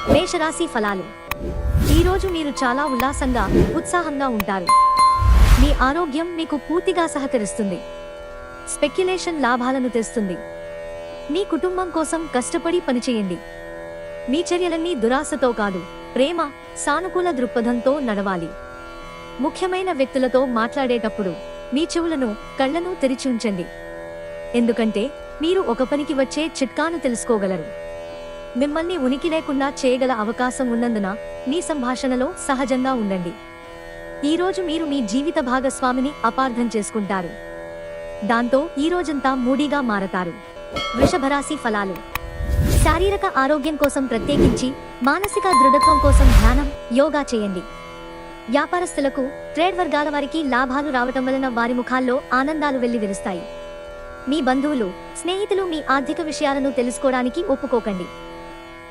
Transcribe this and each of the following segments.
మేషరాశి ఫలాలు. ఈరోజు మీరు చాలా ఉల్లాసంగా, ఉత్సాహంగా ఉంటారు. మీ ఆరోగ్యం మీకు పూర్తిగా సహకరిస్తుంది. స్పెక్యులేషన్ లాభాలను తెస్తుంది. మీ కుటుంబం కోసం కష్టపడి పనిచేయండి. మీ చర్యలన్నీ దురాశతో కాదు, ప్రేమ, సానుకూల దృక్పథంతో నడవాలి. ముఖ్యమైన వ్యక్తులతో మాట్లాడేటప్పుడు మీ చెవులను, కళ్లను తెరిచి ఉంచండి. ఎందుకంటే మీరు ఒక పనికి వచ్చే చిట్కాను తెలుసుకోగలరు. మిమ్మల్ని ఉనికి లేకుండా చేయగల అవకాశం ఉన్నందున మీ సంభాషణలో సహజంగా ఉండండి. ఈరోజు మీరు మీ జీవిత భాగస్వామిని అపార్థం చేసుకుంటారు. దాంతో ఈ రోజంతా మూడీగా మారతారు. వృషభరాశి ఫలాలు. శారీరక ఆరోగ్యం కోసం ప్రత్యేకించి మానసిక దృఢత్వం కోసం ధ్యానం, యోగా చేయండి. వ్యాపారస్తులకు, ట్రేడ్ వర్గాల వారికి లాభాలు రావటం వలన వారి ముఖాల్లో ఆనందాలు వెల్లివిరుస్తాయి. మీ బంధువులు, స్నేహితులు మీ ఆర్థిక విషయాలను తెలుసుకోవడానికి ఒప్పుకోకండి.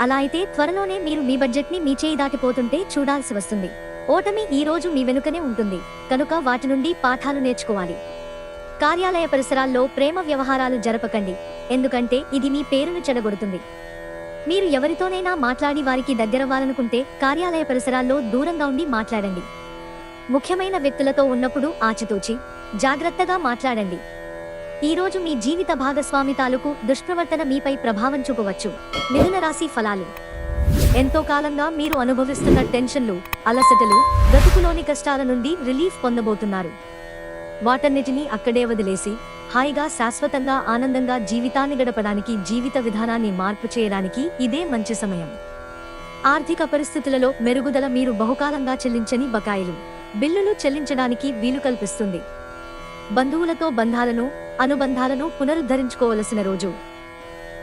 అలా అయితే త్వరలోనే మీరు మీ బడ్జెట్ని మీ చేయి దాటిపోతుంటే చూడాల్సి వస్తుంది. ఓటమి ఈ రోజు మీ వెనుకనే ఉంటుంది కనుక వాటి నుండి పాఠాలు నేర్చుకోవాలి. కార్యాలయ పరిసరాల్లో ప్రేమ వ్యవహారాలు జరపకండి, ఎందుకంటే ఇది మీ పేరును చెడగొడుతుంది. మీరు ఎవరితోనైనా మాట్లాడి వారికి దగ్గరవ్వాలనుకుంటే కార్యాలయ పరిసరాల్లో దూరంగా ఉండి మాట్లాడండి. ముఖ్యమైన వ్యక్తులతో ఉన్నప్పుడు ఆచితూచి, జాగ్రత్తగా మాట్లాడండి. ఈరోజు మీ జీవిత భాగస్వామి తాలూకు దుష్ప్రవర్తన మీపై ప్రభావం చూపవచ్చు. మిథున రాశి ఫలాలు. ఎంతో కాలంగా మీరు అనుభవిస్తున్న టెన్షన్లు, అలసటలు, బ్రతుకులోని కష్టాల నుండి రిలీఫ్ పొందబోతున్నారు. వాటన్నిటినీ అక్కడే వదిలేసి హాయిగా, శాశ్వతంగా, ఆనందంగా జీవితాన్ని గడపడానికి, జీవిత విధానాన్ని మార్పు చేయడానికి ఇదే మంచి సమయం. ఆర్థిక పరిస్థితులలో మెరుగుదల మీరు బహుకాలంగా చెల్లించని బకాయిలు, బిల్లులు చెల్లించడానికి వీలు కల్పిస్తుంది. బంధువులతో బంధాలను, అనుబంధాలను పునరుద్ధరించుకోవలసిన రోజు.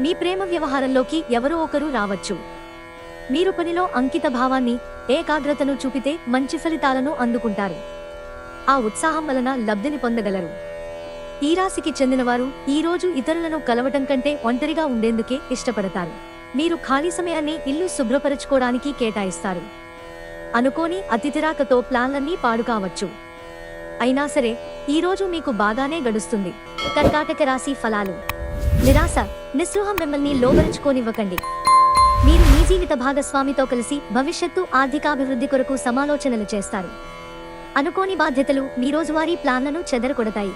మీ ప్రేమ వ్యవహారంలోకి ఎవరో ఒకరు రావచ్చు. మీరు పనిలో అంకిత భావాన్ని, ఏకాగ్రతను చూపితే మంచి ఫలితాలను అందుకుంటారు. ఆ ఉత్సాహం వలన లబ్ధిని పొందగలరు. ఈ రాశికి చెందినవారు ఈరోజు ఇతరులను కలవటం కంటే ఒంటరిగా ఉండేందుకే ఇష్టపడతారు. మీరు ఖాళీ సమయాన్ని ఇల్లు శుభ్రపరచుకోవడానికి కేటాయిస్తారు. అనుకోని అతిథిరాకతో ప్లాన్లన్నీ పాడు కావచ్చు. అయినా సరే ఈరోజు మీకు బాగానే గడుస్తుంది. కర్కాటక రాశి ఫలాలు. నిరాశ, నిస్పృహ మిమ్మల్ని లోబరుచుకోనివ్వకండి. మీరు మీ జీవిత భాగస్వామితో కలిసి భవిష్యత్తు ఆర్థికాభివృద్ధి కొరకు సమాలోచనలు చేస్తారు. అనుకోని బాధ్యతలు మీ రోజువారీ ప్లాన్లను చెదరగొడతాయి.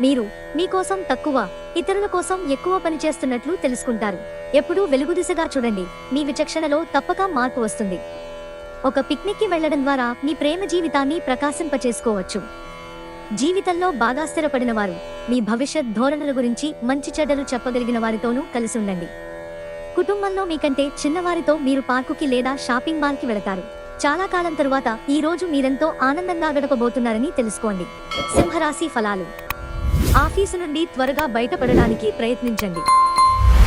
మీరు మీకోసం తక్కువ, ఇతరుల కోసం ఎక్కువ పనిచేస్తున్నట్లు తెలుసుకుంటారు. ఎప్పుడూ వెలుగు దిశగా చూడండి, మీ విచక్షణలో తప్పక మార్పు వస్తుంది. ఒక పిక్నిక్కి వెళ్లడం ద్వారా మీ ప్రేమ జీవితాన్ని ప్రకాశింపచేసుకోవచ్చు. జీవితంలో బాగా స్థిరపడిన వారు, మీ భవిష్యత్ ధోరణుల గురించి మంచి చెడ్డలు చెప్పగలిగిన వారితోనూ కలిసి ఉండండి. కుటుంబంలో మీకంటే చిన్నవారితో మీరు పార్కుకి లేదా షాపింగ్ మాల్కి వెళతారు. చాలా కాలం తరువాత ఈ రోజు మీరెంతో ఆనందంగా గడపబోతున్నారని తెలుసుకోండి. సింహరాశి ఫలాలు. ఆఫీసు నుండి త్వరగా బయటపడడానికి ప్రయత్నించండి.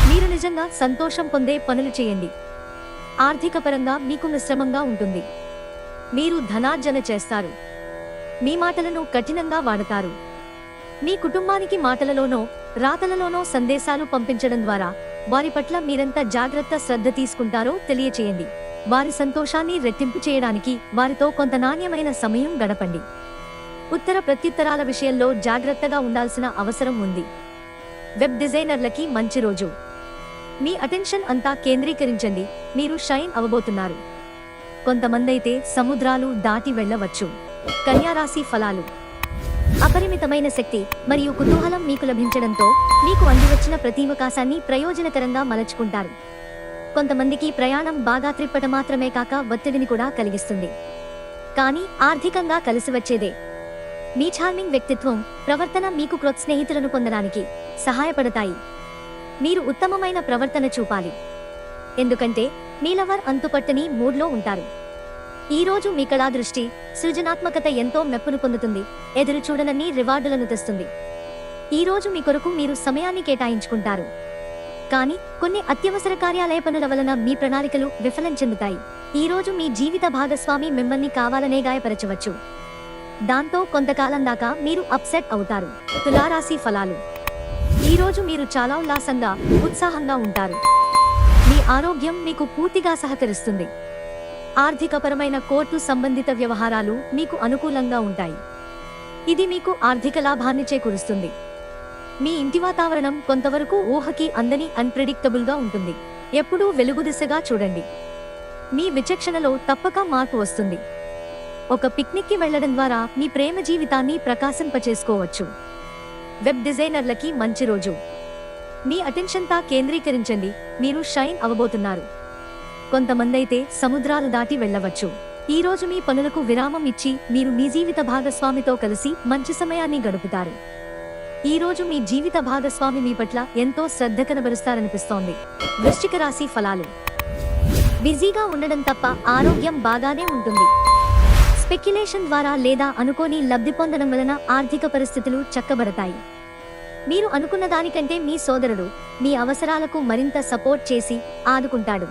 మీరు నిజంగా సంతోషం పొందే పనులు చేయండి. ఆర్థిక పరంగా మీకు మిశ్రమంగా ఉంటుంది. మీరు ధనార్జన చేస్తారు. మీ మాటలను కఠినంగా వాడతారు. మీ కుటుంబానికి మాటలలోనో, రాతలలోనో సందేశాలు పంపించడం ద్వారా వారి పట్ల మీరెంత జాగ్రత్త, శ్రద్ధ తీసుకుంటారో తెలియచేయండి. వారి సంతోషాన్ని రెట్టింపు చేయడానికి వారితో కొంత నాణ్యమైన సమయం గడపండి. ఉత్తర ప్రత్యుత్తరాల విషయంలో జాగ్రత్తగా ఉండాల్సిన అవసరం ఉంది. వెబ్ డిజైనర్లకి మంచి రోజు. మీ అటెన్షన్ అంతా కేంద్రీకరించండి, మీరు షైన్ అవబోతున్నారు. కొంతమందైతే సముద్రాలు దాటి వెళ్ళవచ్చు. కన్యారాశి ఫలాలు. అపరిమితమైన శక్తి మరియు కుతూహలం మీకు లభించడంతో మీకు అందివచ్చిన ప్రతి అవకాశాన్ని ప్రయోజనకరంగా మలచుకుంటారు. కొంతమందికి ప్రయాణం బాగా త్రిప్పట మాత్రమే కాక ఒత్తిడిని కూడా కలిగిస్తుంది. కానీ ఆర్థికంగా కలిసి వచ్చేదే. మీ చార్మింగ్ వ్యక్తిత్వం, ప్రవర్తన మీకు క్రొత్త స్నేహితులను పొందడానికి సహాయపడతాయి. మీరు ఉత్తమమైన ప్రవర్తన చూపాలి, ఎందుకంటే మీ లవర్ అంతుపట్టని మూడ్లో ఉంటారు. ఈరోజు మీ కళా దృష్టి, సృజనాత్మకత ఎంతో మెప్పును పొందుతుంది. ఎదురు చూడనన్ని రివార్డులను తెస్తుంది. ఈరోజు మీ కొరకు మీరు సమయాన్ని కేటాయించుకుంటారు. కానీ కొన్ని అత్యవసర కార్యాలయ పనుల వలన మీ ప్రణాళికలు విఫలం చెందుతాయి. ఈరోజు మీ జీవిత భాగస్వామి మిమ్మల్ని కావాలనే గాయపరచవచ్చు. దాంతో కొంతకాలం దాకా మీరు అప్సెట్ అవుతారు. తులారాశి ఫలాలు. ఈరోజు మీరు చాలా ఉల్లాసంగా, ఉత్సాహంగా ఉంటారు. మీ ఆరోగ్యం మీకు పూర్తిగా సహకరిస్తుంది. ఆర్థికపరమైన కోర్టు సంబంధిత వ్యవహారాలు మీకు అనుకూలంగా ఉంటాయి. ఇది మీకు ఆర్థిక లాభాన్ని చేకూరుస్తుంది. మీ ఇంటి వాతావరణం కొంతవరకు ఊహకి అందని అన్ప్రెడిక్టబుల్ గా ఉంటుంది. ఎప్పుడూ వెలుగు దిశగా చూడండి. మీ విచక్షణలో తప్పక మార్పు వస్తుంది. ఒక పిక్నిక్కి వెళ్లడం ద్వారా మీ ప్రేమ జీవితాన్ని ప్రకాశింపచేసుకోవచ్చు. వెబ్ డిజైనర్లకి మంచి రోజు. మీ అటెన్షన్తా కేంద్రీకరించండి, మీరు షైన్ అవబోతున్నారు. కొంతమందైతే సముద్రాలు దాటి వెళ్ళవచ్చు. ఈ రోజు మీ పనులకు విరామం ఇచ్చి మీరు మీ జీవిత భాగస్వామితో కలిసి మంచి సమయాన్ని గడుపుతారు. ఈ రోజు మీ జీవిత భాగస్వామి మీ పట్ల ఎంతో శ్రద్ధ కనబరుస్తారనిపిస్తోంది. వృశ్చిక రాశి ఫలాలు. బిజీగా ఉండడం తప్ప ఆరోగ్యం బాగానే ఉంటుంది. స్పెక్యులేషన్ ద్వారా లేదా అనుకోని లబ్ధి పొందడం వలన ఆర్థిక పరిస్థితులు చక్కబడతాయి. మీరు అనుకున్న దానికంటే మీ సోదరుడు మీ అవసరాలకు మరింత సపోర్ట్ చేసి ఆదుకుంటాడు.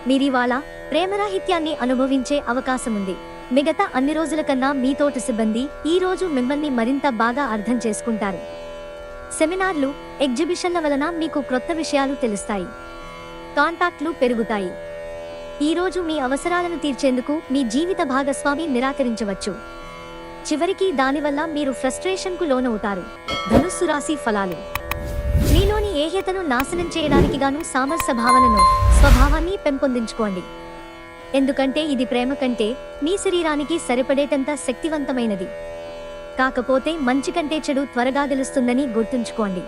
మీరివాళ ప్రేమరాహిత్యాన్ని అనుభవించే అవకాశముంది. మిగతా అన్ని రోజుల కన్నా మీ తోటి సిబ్బంది ఈ రోజు మిమ్మల్ని మరింత బాగా అర్థం చేసుకుంటారు. సెమినార్లు, ఎగ్జిబిషన్ల వలన మీకు క్రొత్త విషయాలు తెలుస్తాయి. కాంటాక్ట్లు పెరుగుతాయి. ఈ రోజు మీ అవసరాలను తీర్చేందుకు మీ జీవిత భాగస్వామి నిరాకరించవచ్చు. చివరికి దానివల్ల మీరు ఫ్రస్ట్రేషన్కు లోనవుతారు. ధనుస్సు రాశి ఫలాలు. మీలోని ఏహ్యతను నాశనం చేయడానికి గాను సామరస్య భావనను, స్వభావాన్ని పెంపొందించుకోండి. ఎందుకంటే ఇది ప్రేమ కంటే మీ శరీరానికి సరిపడేటంత శక్తివంతమైనది. కాకపోతే మంచి కంటే చెడు త్వరగా గెలుస్తుందని గుర్తుంచుకోండి.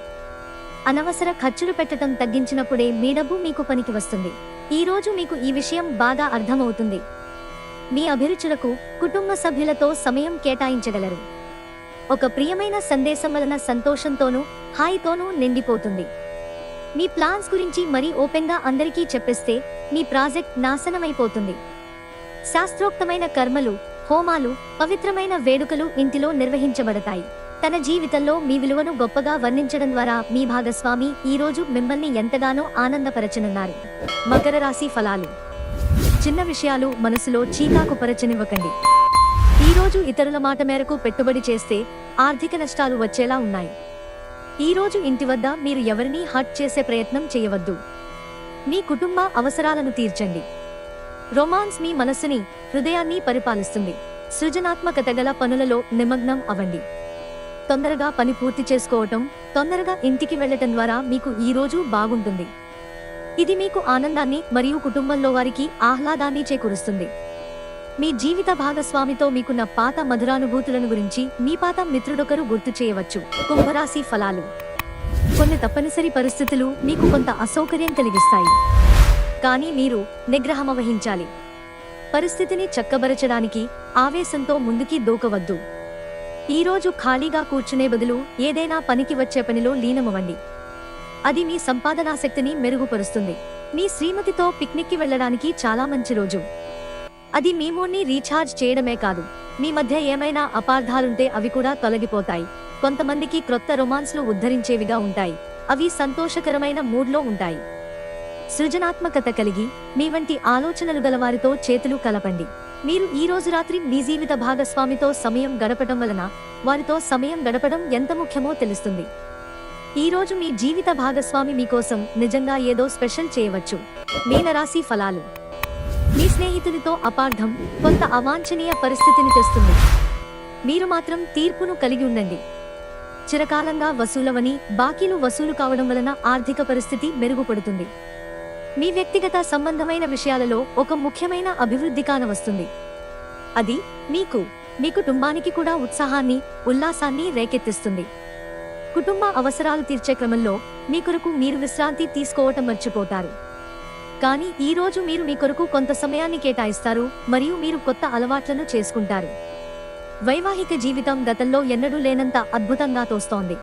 అనవసర ఖర్చులు పెట్టడం తగ్గించినప్పుడే మీ డబ్బు మీకు పనికి వస్తుంది. ఈ రోజు మీకు ఈ విషయం బాగా అర్థమవుతుంది. మీ అభిరుచులకు కుటుంబ సభ్యులతో సమయం కేటాయించగలరు. ఒక ప్రియమైన సందేశం వలన సంతోషంతోనూ హాయితోనూ నిండిపోతుంది. మీ ప్లాన్స్ గురించి మరీ ఓపెన్గా అందరికీ చెప్పేస్తే మీ ప్రాజెక్ట్ నాశనమైపోతుంది. శాస్త్రోక్తమైన కర్మలు, హోమాలు, పవిత్రమైన వేడుకలు ఇంటిలో నిర్వహించబడతాయి. తన జీవితంలో మీ విలువను గొప్పగా వర్ణించడం ద్వారా మీ భాగస్వామి ఈ రోజు మిమ్మల్ని ఎంతగానో ఆనందపరచనున్నారు. మకర రాశి ఫలాలు. చిన్న విషయాలు మనసులో చీకాకు పరచనివ్వకండి. ఈ రోజు ఇతరుల మాట మేరకు పెట్టుబడి చేస్తే ఆర్థిక నష్టాలు వచ్చేలా ఉన్నాయి. ఈ రోజు ఇంటి వద్ద మీరు ఎవరినీ హర్ట్ చేసే ప్రయత్నం చేయవద్దు. మీ కుటుంబ అవసరాలను తీర్చండి. రొమాన్స్ మీ మనస్సుని, హృదయాన్ని పరిపాలిస్తుంది. సృజనాత్మకత గల పనులలో నిమగ్నం అవ్వండి. తొందరగా పని పూర్తి చేసుకోవటం, తొందరగా ఇంటికి వెళ్లటం ద్వారా మీకు ఈ రోజు బాగుంటుంది. ఇది మీకు ఆనందాన్ని మరియు కుటుంబంలో వారికి ఆహ్లాదాన్ని చేకూరుస్తుంది. మీ జీవిత భాగస్వామితో మీకున్న పాత మధురానుభూతులను గురించి మీ పాత మిత్రుడొకరు గుర్తు చేయవచ్చు. కుంభరాశి ఫలాలు. కొన్ని తప్పనిసరి పరిస్థితులు మీకు కొంత అసౌకర్యం కలిగిస్తాయి. కానీ మీరు నిగ్రహం వహించాలి. పరిస్థితిని చక్కబరచడానికి ఆవేశంతో ముందుకి దూకవద్దు. ఈ రోజు ఖాళీగా కూర్చునే బదులు ఏదైనా పనికి వచ్చే పనిలో లీనమవ్వండి. అది మీ సంపాదనాశక్తిని మెరుగుపరుస్తుంది. మీ శ్రీమతితో పిక్నిక్కి వెళ్లడానికి చాలా మంచి రోజు. అది మీ మూడ్ని రీఛార్జ్ చేయడమే కాదు, మీ మధ్య ఏమైనా అపార్థాలుంటే అవి కూడా తొలగిపోతాయి. కొంతమందికి క్రొత్త రొమాన్స్లు ఉద్ధరించేవిగా ఉంటాయి. అవి సంతోషకరమైన మూడ్లో ఉంటాయి. సృజనాత్మకత కలిగి మీ వంటి ఆలోచనలు గలవారితో చేతులు కలపండి. మీరు ఈ రోజు రాత్రి మీ జీవిత భాగస్వామితో సమయం గడపడం వలన వారితో సమయం గడపడం ఎంత ముఖ్యమో తెలుస్తుంది. ఈ రోజు మీ జీవిత భాగస్వామి మీకోసం నిజంగా ఏదో స్పెషల్ చేయవచ్చు. మీనరాశి ఫలాలు. మీ స్నేహితునితో అపార్థం కొంత అవాంఛనీయ పరిస్థితిని తెస్తుంది. మీరు మాత్రం తీర్పును కలిగి ఉండండి. చిరకాలంగా వసూలవని బాకీలు వసూలు కావడం వలన ఆర్థిక పరిస్థితి మెరుగుపడుతుంది. మీ వ్యక్తిగత సంబంధమైన విషయాలలో ఒక ముఖ్యమైన అభివృద్ధి కానవస్తుంది. అది మీకు, మీ కుటుంబానికి కూడా ఉత్సాహాన్ని, ఉల్లాసాన్ని రేకెత్తిస్తుంది. కుటుంబ అవసరాలు తీర్చే క్రమంలో మీ కొరకు మీరు విశ్రాంతి తీసుకోవటం మర్చిపోతారు. కానీ ఈ రోజు మీరు మీ కొరకు కొంత సమయాన్ని కేటాయిస్తారు మరియు మీరు కొత్త అలవాట్లను చేసుకుంటారు. వైవాహిక జీవితం గతంలో ఎన్నడూ లేనంత అద్భుతంగా తోస్తోంది.